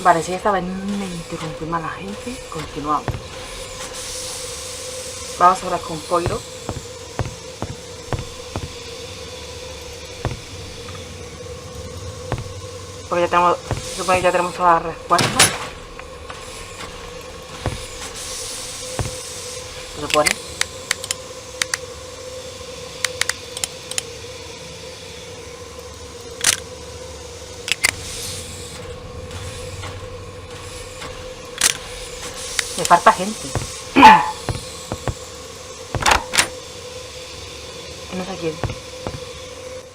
Vale, si esta vez no interrumpimos a la gente, continuamos. Vamos ahora con Poirot. Porque ya tenemos, supongo que ya tenemos todas las respuestas. ¿Se supone? Me falta gente. No sé quién.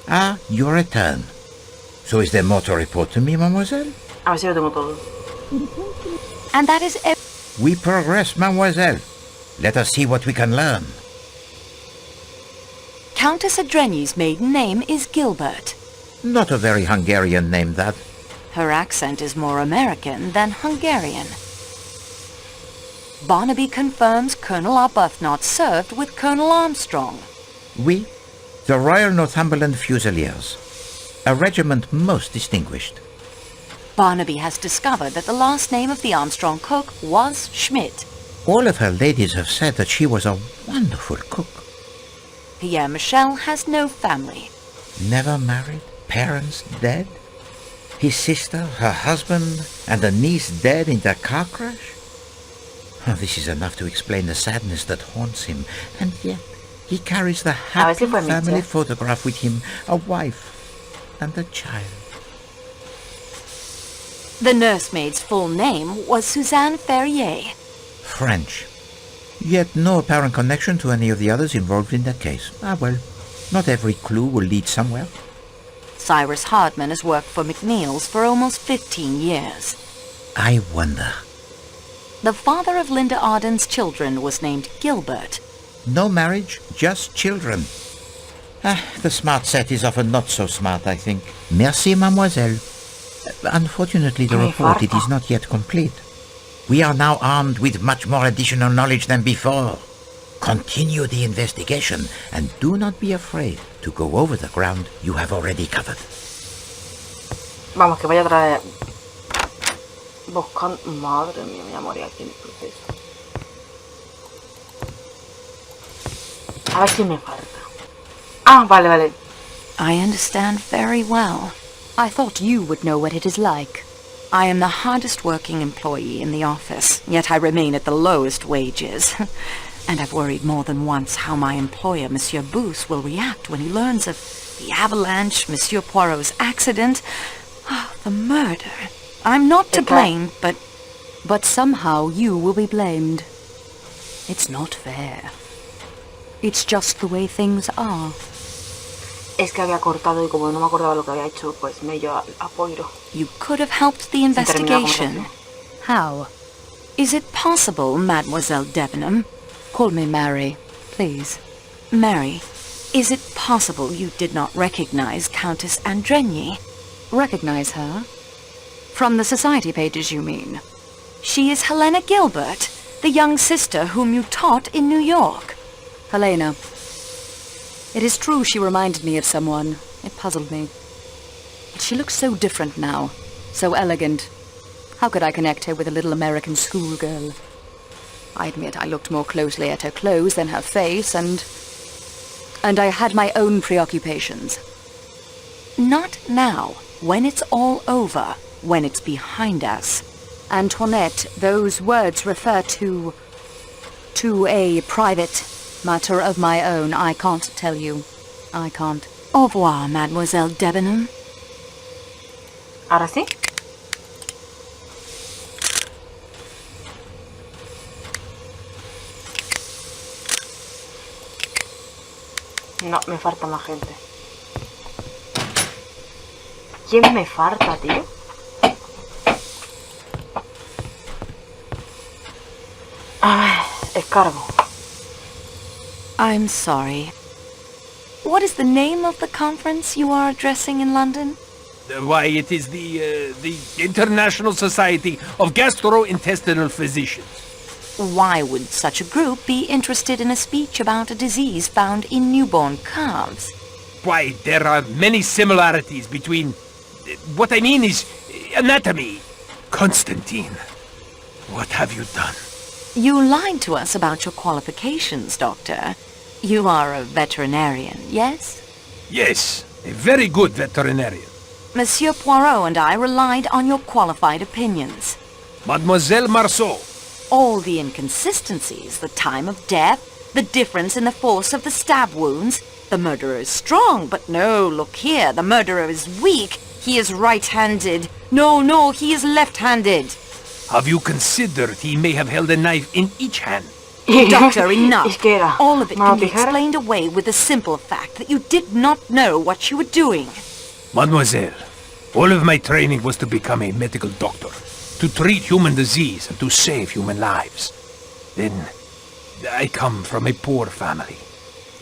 Ah, your return. So is there more to report to me, mademoiselle? A ver si lo tengo todo. And that is We progress, mademoiselle. Let us see what we can learn. Countess Adrenyi's maiden name is Gilbert. Not a very Hungarian name, that. Her accent is more American than Hungarian. Barnaby confirms Colonel Arbuthnot served with Colonel Armstrong. We, the Royal Northumberland Fusiliers, a regiment most distinguished. Barnaby has discovered that the last name of the Armstrong cook was Schmidt. All of her ladies have said that she was a wonderful cook. Pierre Michel has no family. Never married, parents dead, his sister, her husband, and a niece dead in the car crash. Oh, this is enough to explain the sadness that haunts him, and yet he carries the happy family photograph with him, a wife and a child. The nursemaid's full name was Suzanne Ferrier. French. Yet no apparent connection to any of the others involved in the case. Ah, well, not every clue will lead somewhere. Cyrus Hardman has worked for McNeil's for almost 15 years. I wonder. The father of Linda Arden's children was named Gilbert. No marriage, just children. Ah, the smart set is often not so smart, I think. Merci, mademoiselle. Unfortunately, the report, it is not yet complete. We are now armed with much more additional knowledge than before. Continue the investigation, and do not be afraid to go over the ground you have already covered. Vamos, que vaya a traer... Buscando... Madre mía, me voy a morir aquí en el proceso. A ver si me falta. Ah, vale. I understand very well. I thought you would know what it is like. I am the hardest working employee in the office, yet I remain at the lowest wages. And I've worried more than once how my employer, Monsieur Booth, will react when he learns of the avalanche, Monsieur Poirot's accident, the murder. I'm not to blame, but somehow you will be blamed. It's not fair. It's just the way things are. Es que había cortado y como no me acordaba lo que había hecho, pues me he ido a Poirot. You could have helped the investigation. How? Is it possible, Mademoiselle Debenham? Call me Mary, please. Mary, is it possible you did not recognize Countess Andrenyi? Recognize her? From the society pages, you mean? She is Helena Gilbert, the young sister whom you taught in New York. Helena. It is true she reminded me of someone. It puzzled me. But she looks so different now. So elegant. How could I connect her with a little American schoolgirl? I admit I looked more closely at her clothes than her face, and I had my own preoccupations. Not now, when it's all over, when it's behind us. Antoinette, those words refer to a private matter of my own. I can't tell you. I can't. Au revoir, Mademoiselle Debenham. ¿Ahora sí? No, me falta más gente. ¿Quién me falta, tío? A ver, escargo. I'm sorry. What is the name of the conference you are addressing in London? Why, it is the International Society of Gastrointestinal Physicians. Why would such a group be interested in a speech about a disease found in newborn calves? Why, there are many similarities between... What I mean is anatomy. Constantine, what have you done? You lied to us about your qualifications, Doctor. You are a veterinarian, yes? Yes, a very good veterinarian. Monsieur Poirot and I relied on your qualified opinions. Mademoiselle Marceau. All the inconsistencies, the time of death, the difference in the force of the stab wounds. The murderer is strong, but no, look here, the murderer is weak. He is right-handed. No, he is left-handed. Have you considered he may have held a knife in each hand? Doctor, enough. Es que era All of it mano can be tijera. explained away with the simple fact that you did not know what you were doing. Mademoiselle, all of my training was to become a medical doctor, to treat human disease and to save human lives. Then, I come from a poor family.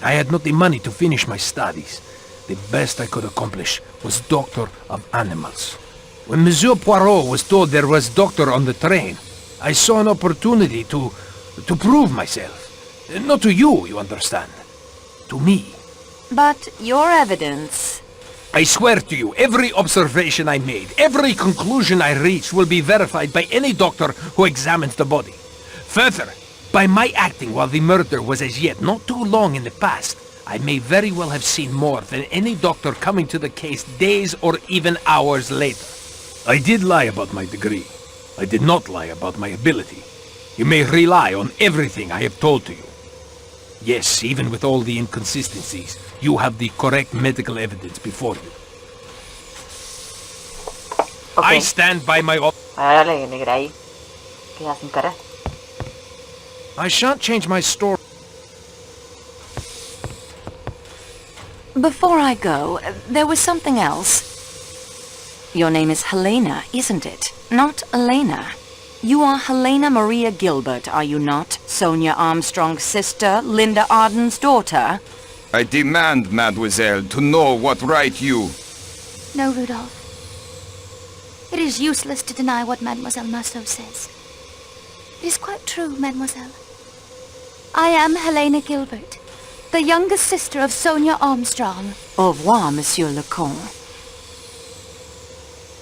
I had not the money to finish my studies. The best I could accomplish was doctor of animals. When Monsieur Poirot was told there was doctor on the train, I saw an opportunity to prove myself. Not to you, you understand. To me. But your evidence... I swear to you, every observation I made, every conclusion I reached will be verified by any doctor who examines the body. Further, by my acting while the murder was as yet not too long in the past, I may very well have seen more than any doctor coming to the case days or even hours later. I did lie about my degree. I did not lie about my ability. You may rely on everything I have told to you. Yes, even with all the inconsistencies, you have the correct medical evidence before you. I Ok, stand by my... ahora le negré ahí. Queda sin cara. I shan't change my story. Before I go, there was something else. Your name is Helena, isn't it? Not Elena. You are Helena Maria Gilbert, are you not? Sonia Armstrong's sister, Linda Arden's daughter? I demand, mademoiselle, to know what right you... No, Rudolph. It is useless to deny what Mademoiselle Marceau says. It is quite true, mademoiselle. I am Helena Gilbert, the youngest sister of Sonia Armstrong. Au revoir, Monsieur le Comte.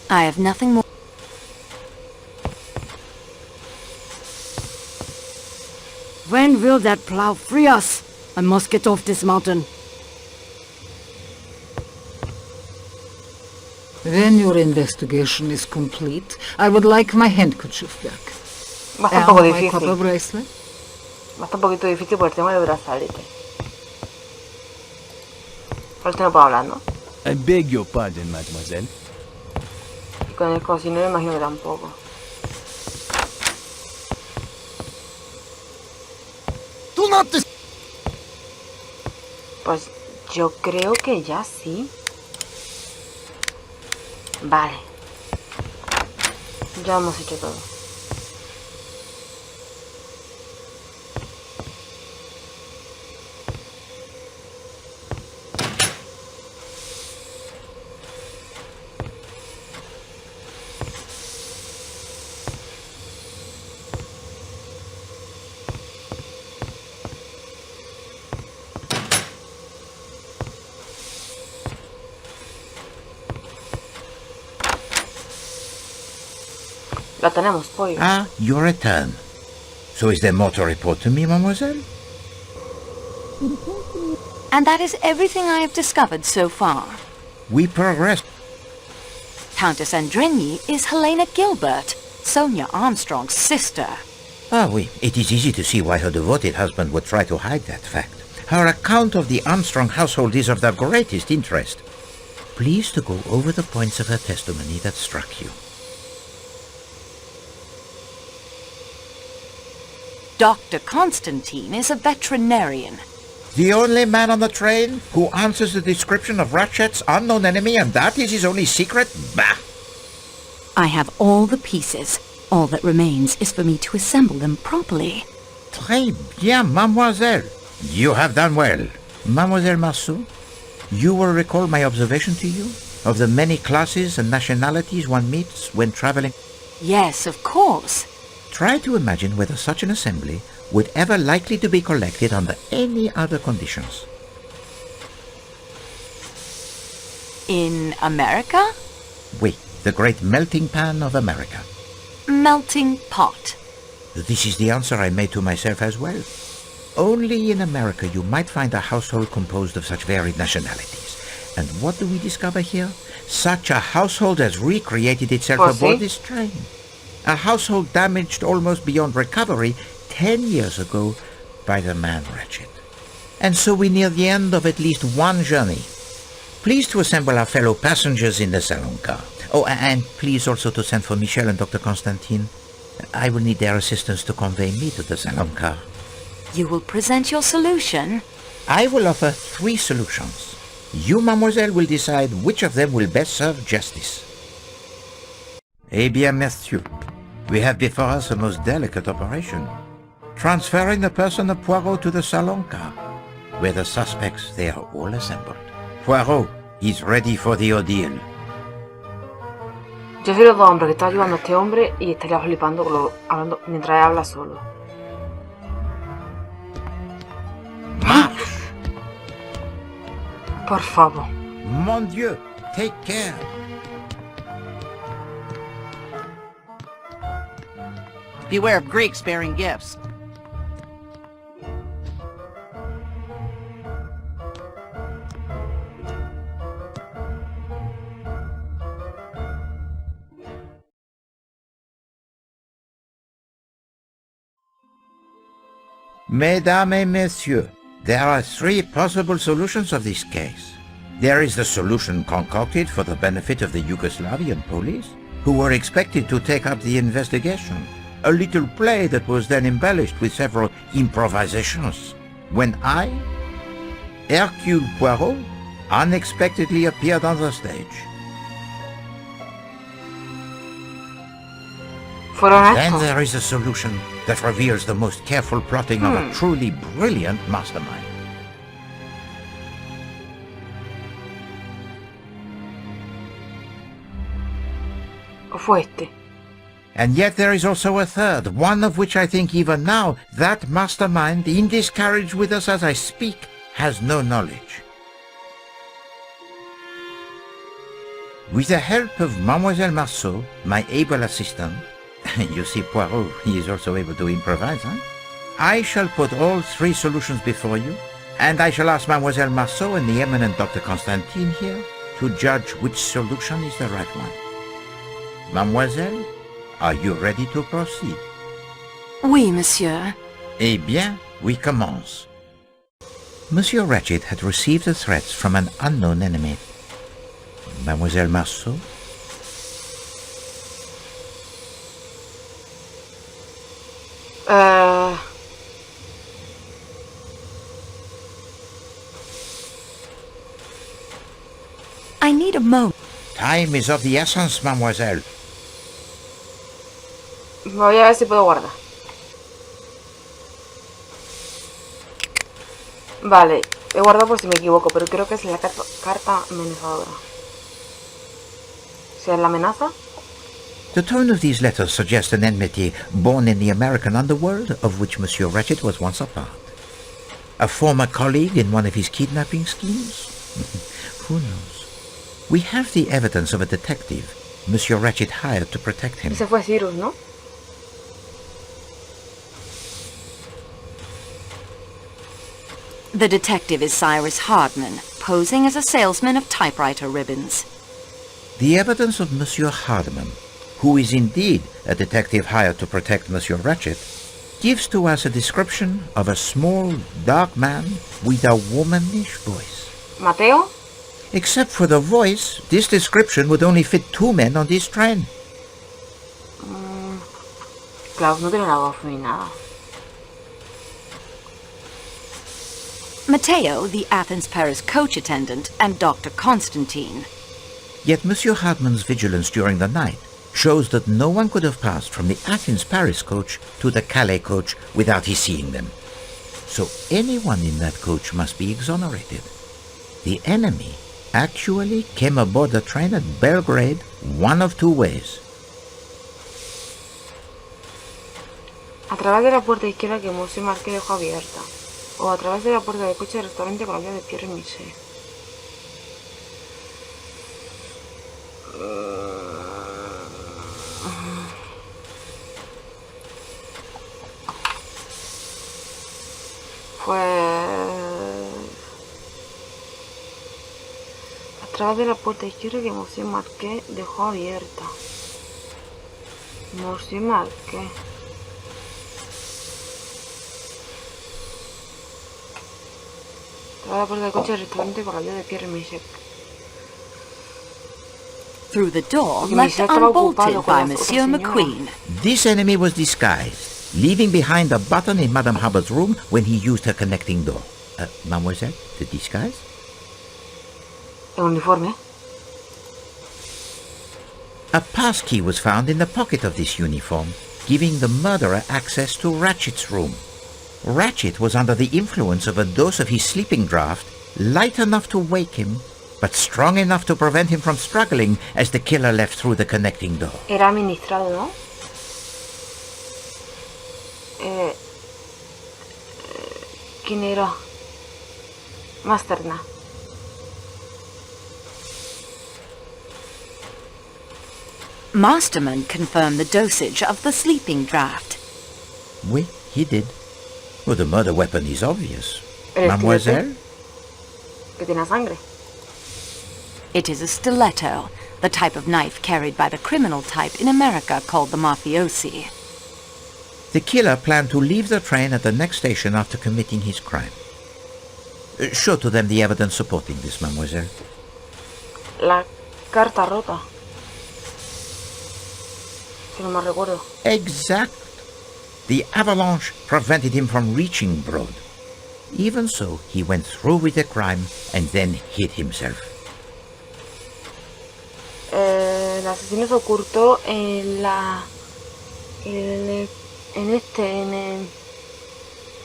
I have nothing more... When will that plow free us? I must get off this mountain. When your investigation is complete, I would like my handkerchief back. Va a estar un poco And my copper difícil. bracelet. Va a estar un poquito difícil por el tema del brazalete. Con este no puedo hablar, ¿no? I beg your pardon, mademoiselle. Y con el cocinero imagino que tampoco. Do not dis... Pues yo creo que ya sí. Vale. Ya hemos hecho todo. Lo tenemos, pollo. Ah, your return. So is there more to report to me, mademoiselle? And that is everything I have discovered so far. We progress. Countess Andrigny is Helena Gilbert, Sonia Armstrong's sister. Ah, oui. It is easy to see why her devoted husband would try to hide that fact. Her account of the Armstrong household is of the greatest interest. Please to go over the points of her testimony that struck you. Dr. Constantine is a veterinarian. The only man on the train who answers the description of Ratchet's unknown enemy, and that is his only secret? Bah! I have all the pieces. All that remains is for me to assemble them properly. Très bien, mademoiselle. You have done well. Mademoiselle Marceau, you will recall my observation to you of the many classes and nationalities one meets when traveling. Yes, of course. Try to imagine whether such an assembly would ever likely to be collected under any other conditions. In America? Oui, the great melting pan of America. melting pot. This is the answer I made to myself as well. Only in America you might find a household composed of such varied nationalities. And what do we discover here? Such a household has recreated itself aboard this train. A household damaged almost beyond recovery 10 years ago by the man Ratchet. And so we near the end of at least one journey. Please to assemble our fellow passengers in the salon car. Oh, and please also to send for Michel and Dr. Constantine. I will need their assistance to convey me to the salon car. You will present your solution? I will offer 3 solutions. You, mademoiselle, will decide which of them will best serve justice. Eh bien, monsieur, we have before us a most delicate operation. Transferring the person of Poirot to the salon car, where the suspects, they are all assembled. Poirot is ready for the ordeal. Yo soy los dos hombres que está ayudando a este hombre y estaría flipando hablando, mientras él habla solo. Marche! Por favor. Mon Dieu, take care. Beware of Greeks bearing gifts. Mesdames et messieurs, there are 3 possible solutions of this case. There is the solution concocted for the benefit of the Yugoslavian police, who were expected to take up the investigation. A little play that was then embellished with several improvisations. When I, Hercule Poirot, unexpectedly appeared on the stage. Then there is a solution that reveals the most careful plotting of a truly brilliant mastermind. And yet there is also a third, one of which I think even now that mastermind, in this carriage with us as I speak, has no knowledge. With the help of Mademoiselle Marceau, my able assistant, you see Poirot, he is also able to improvise, huh? I shall put all 3 solutions before you, and I shall ask Mademoiselle Marceau and the eminent Dr. Constantine here to judge which solution is the right one. Mademoiselle, are you ready to proceed? Oui, monsieur. Eh bien, we commence. Monsieur Ratchet had received the threats from an unknown enemy. Mademoiselle Marceau? I need a moment. Time is of the essence, mademoiselle. Voy a ver si puedo guardar. Vale, he guardado por si me equivoco, pero creo que es la carta amenazadora. ¿Si es la amenaza? The tone of these letters suggests an enmity born in the American underworld, of which Monsieur Ratchet was once a part. A former colleague in one of his kidnapping schemes? Who knows? We have the evidence of a detective Monsieur Ratchet hired to protect him. Ese fue Cyrus, ¿no? The detective is Cyrus Hardman, posing as a salesman of typewriter ribbons. The evidence of Monsieur Hardman, who is indeed a detective hired to protect Monsieur Ratchet, gives to us a description of a small, dark man with a womanish voice. ¿Mateo? Except for the voice, this description would only fit 2 men on this train. Claro, no tiene la voz ni nada. Matteo, the Athens-Paris coach attendant, and Dr. Constantine. Yet Monsieur Hardman's vigilance during the night shows that no one could have passed from the Athens-Paris coach to the Calais coach without his seeing them. So anyone in that coach must be exonerated. The enemy actually came aboard the train at Belgrade one of 2 ways. A través de la puerta izquierda que Monsieur Marquet dejó abierta. O a través de la puerta del coche del restaurante con la llave de Pierre y Michel. través de la puerta izquierda que Monsieur Marquet dejó abierta. Monsieur Marquet. Tras la puerta del coche del restaurante con la ayuda de Pierre Michel. Through the door Y left Michel estaba unbolted ocupado con by las Monsieur otras señoras. McQueen. This enemy was disguised, leaving behind a button in Madame Hubbard's room when he used her connecting door. Mademoiselle, the disguise? El uniforme. A passkey was found in the pocket of this uniform, giving the murderer access to Ratchet's room. Ratchet was under the influence of a dose of his sleeping draught, light enough to wake him, but strong enough to prevent him from struggling as the killer left through the connecting door. Era administrado, ¿no? ¿Quién era? Masterna. Masterman confirmed the dosage of the sleeping draught. Oui, he did. Well, the murder weapon is obvious. El Mademoiselle? estilete, que tiene sangre. It is a stiletto, the type of knife carried by the criminal type in America called the mafiosi. The killer planned to leave the train at the next station after committing his crime. Show to them the evidence supporting this, mademoiselle. La carta rota. Si no me recuerdo. Exact. The avalanche prevented him from reaching Broad. Even so, he went through with the crime and then hid himself. El asesino se ocultó en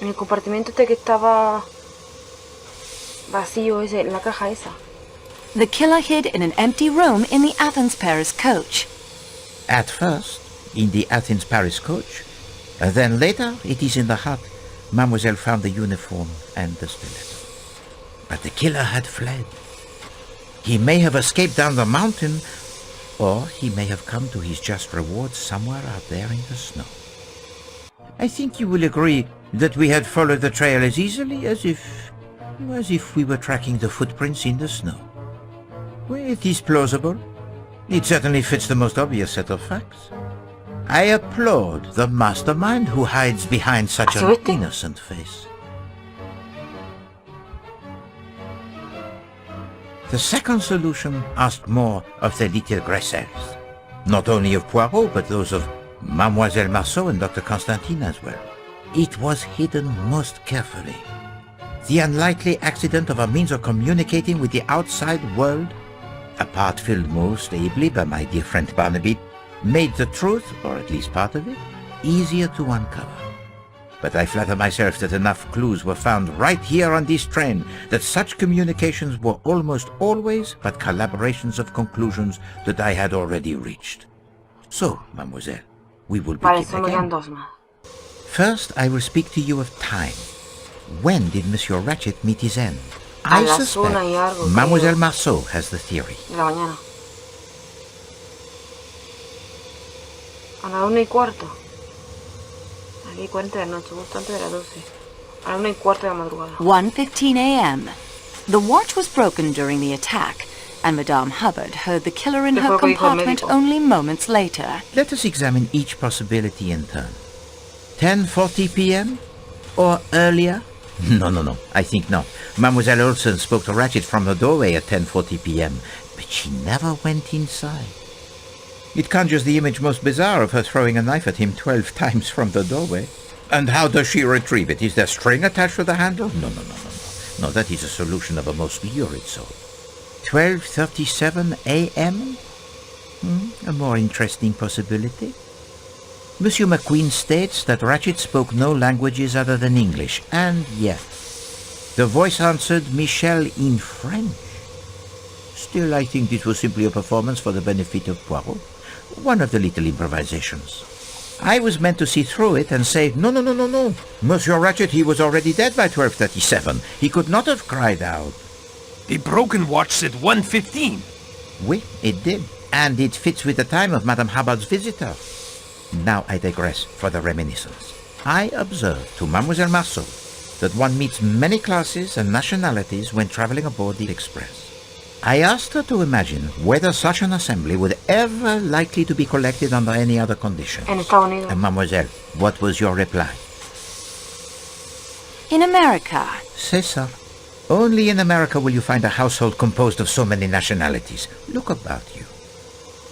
el compartimento este que estaba vacío, ese, en la caja esa. The killer hid in an empty room in the Athens-Paris coach. At first, in the Athens-Paris coach, and then later it is in the hut, Mademoiselle found the uniform and the stiletto. But the killer had fled. He may have escaped down the mountain, or he may have come to his just reward somewhere out there in the snow. I think you will agree that we had followed the trail as easily as if we were tracking the footprints in the snow. Well, it is plausible. It certainly fits the most obvious set of facts. I applaud the mastermind who hides behind such an innocent face. The second solution asked more of the little Gressels, not only of Poirot, but those of Mademoiselle Marceau and Dr. Constantine as well. It was hidden most carefully. The unlikely accident of a means of communicating with the outside world, a part filled most ably by my dear friend Barnaby, made the truth, or at least part of it, easier to uncover. But I flatter myself that enough clues were found right here on this train that such communications were almost always but collaborations of conclusions that I had already reached. So, mademoiselle, we will begin again. First, I will speak to you of time. When did Monsieur Ratchet meet his end? I suspect Mademoiselle Marceau has the theory. De la mañana. A la 1:15. Aquí 40 de la noche, justo antes de las 12. A la 1:15 de la madrugada. 1:15 a.m. The watch was broken during the attack, and Madame Hubbard heard the killer in her compartment only moments later. Let us examine each possibility in turn. 10:40 p.m. or earlier? No, I think not. Mademoiselle Olsen spoke to Ratchet from the doorway at 10:40 p.m., but she never went inside. It conjures the image most bizarre of her throwing a knife at him 12 times from the doorway. And how does she retrieve it? Is there string attached to the handle? No. No, that is a solution of a most lurid sort. 12:37 a.m.? A more interesting possibility. Monsieur McQueen states that Ratchet spoke no languages other than English, and yet the voice answered Michel in French. Still, I think this was simply a performance for the benefit of Poirot. One of the little improvisations. I was meant to see through it and say, no. Monsieur Ratchet, he was already dead by 12:37. He could not have cried out. The broken watch said 1:15. Oui, it did. And it fits with the time of Madame Hubbard's visitor. Now I digress for the reminiscence. I observed to Mademoiselle Marceau that one meets many classes and nationalities when traveling aboard the express. I asked her to imagine whether such an assembly would ever likely to be collected under any other conditions. En Estados Unidos. And mademoiselle, what was your reply? In America. C'est ça. Only in America will you find a household composed of so many nationalities. Look about you.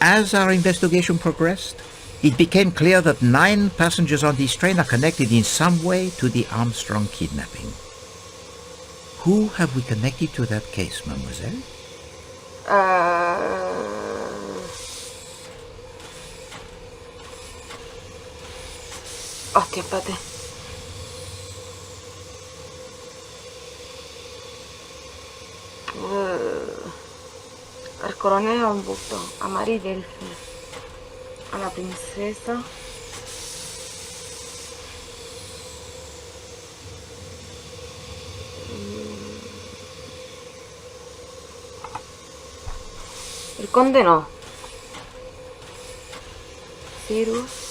As our investigation progressed, it became clear that 9 passengers on this train are connected in some way to the Armstrong kidnapping. Who have we connected to that case, mademoiselle? Hostia, espérate. Al coronel Augusto, a Mary Delphi, a la princesa. El conde no. Cyrus.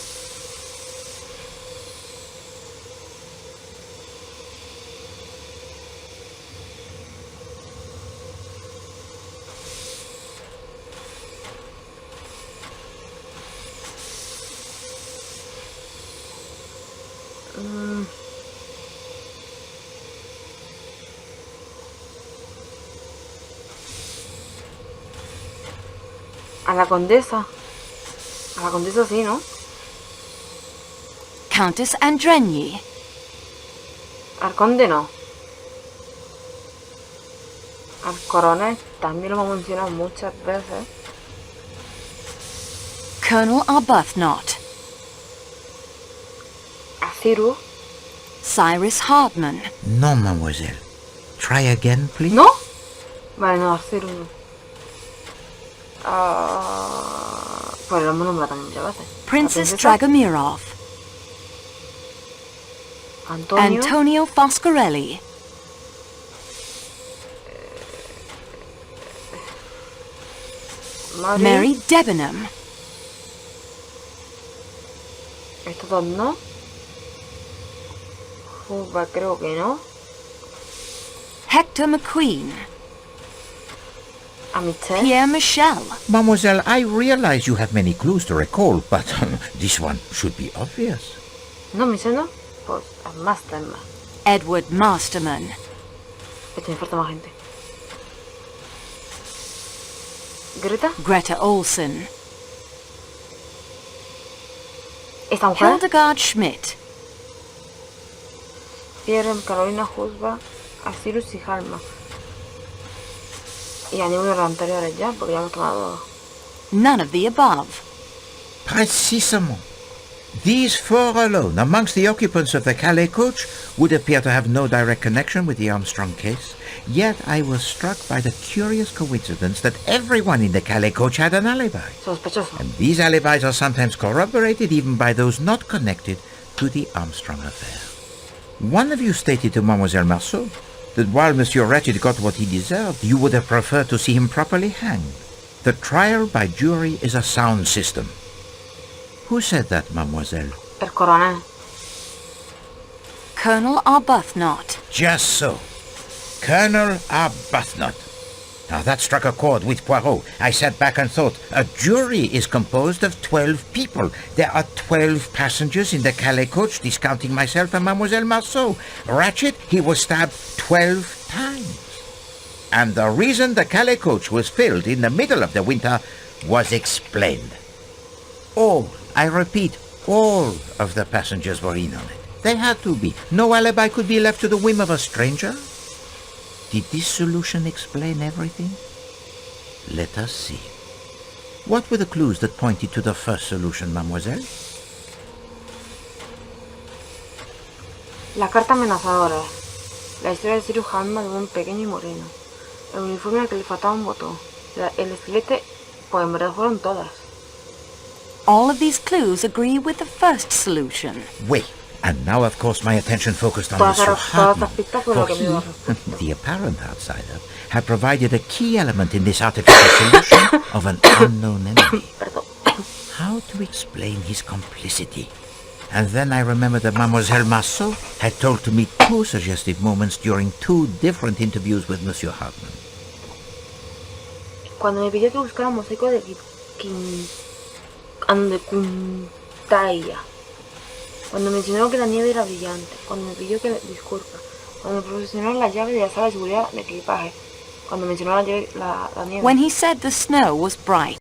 A la condesa. A la condesa sí, ¿no? Countess Andrenyi. Al conde no. Al coronel también lo hemos mencionado muchas veces. Colonel Arbuthnot. A Cyrus. Cyrus Hardman. No, mademoiselle. Try again, please. ¿No? Vale, no, a Cyrus no. Pues lo hemos nombrado también muchas veces. Princess Dragomirov. Antonio Foscarelli. Mary Debenham. Estos dos no. Juba creo que no. Hector McQueen. A Michelle. Pierre Michel. Mademoiselle, I realize you have many clues to recall, but this one should be obvious. No, Michelle no. Pues a Masterman. Edward Masterman. Esto me falta más gente. Greta. Greta Olsen. Esta mujer. Hildegard Schmidt. Pierre, Carolina Husbach, a Cyrus y Halma. Y a ninguno de los anteriores ya, porque ya hemos tomado. None of the above. Precisement. These 4 alone, amongst the occupants of the Calais coach, would appear to have no direct connection with the Armstrong case. Yet I was struck by the curious coincidence that everyone in the Calais coach had an alibi. Sospechoso. And these alibis are sometimes corroborated even by those not connected to the Armstrong affair. One of you stated to Mademoiselle Marceau that while Monsieur Ratchet got what he deserved, you would have preferred to see him properly hanged. The trial by jury is a sound system. Who said that, mademoiselle? El coronel. Colonel Arbuthnot. Just so. Colonel Arbuthnot. Now that struck a chord with Poirot. I sat back and thought, a jury is composed of 12 people. There are 12 passengers in the Calais coach, discounting myself and Mademoiselle Marceau. Ratchet, he was stabbed 12 times. And the reason the Calais coach was filled in the middle of the winter was explained. All, I repeat, all of the passengers were in on it. They had to be. No alibi could be left to the whim of a stranger. Did this solution explain everything? Let us see. What were the clues that pointed to the first solution, mademoiselle? La carta amenazadora. La historia de Cyrus Halma de un pequeño y moreno. El uniforme al que le faltaba un botón. El estilete, pues en verdad fueron todas. All of these clues agree with the first solution. Wait. And now, of course, my attention focused on Monsieur Hardman, for he, the apparent outsider, had provided a key element in this artificial solution of an unknown enemy. How to explain his complicity? And then I remembered that Mademoiselle Marceau had told to me 2 suggestive moments during 2 different interviews with Monsieur Hardman. Cuando me pidió que buscara mosaico de Kuntaya. Cuando mencionó que la nieve era brillante. Cuando me pidió que disculpa. Cuando me proporcionó la llave de la sala de seguridad de equipaje. Cuando mencionó la nieve. When he said the snow was bright,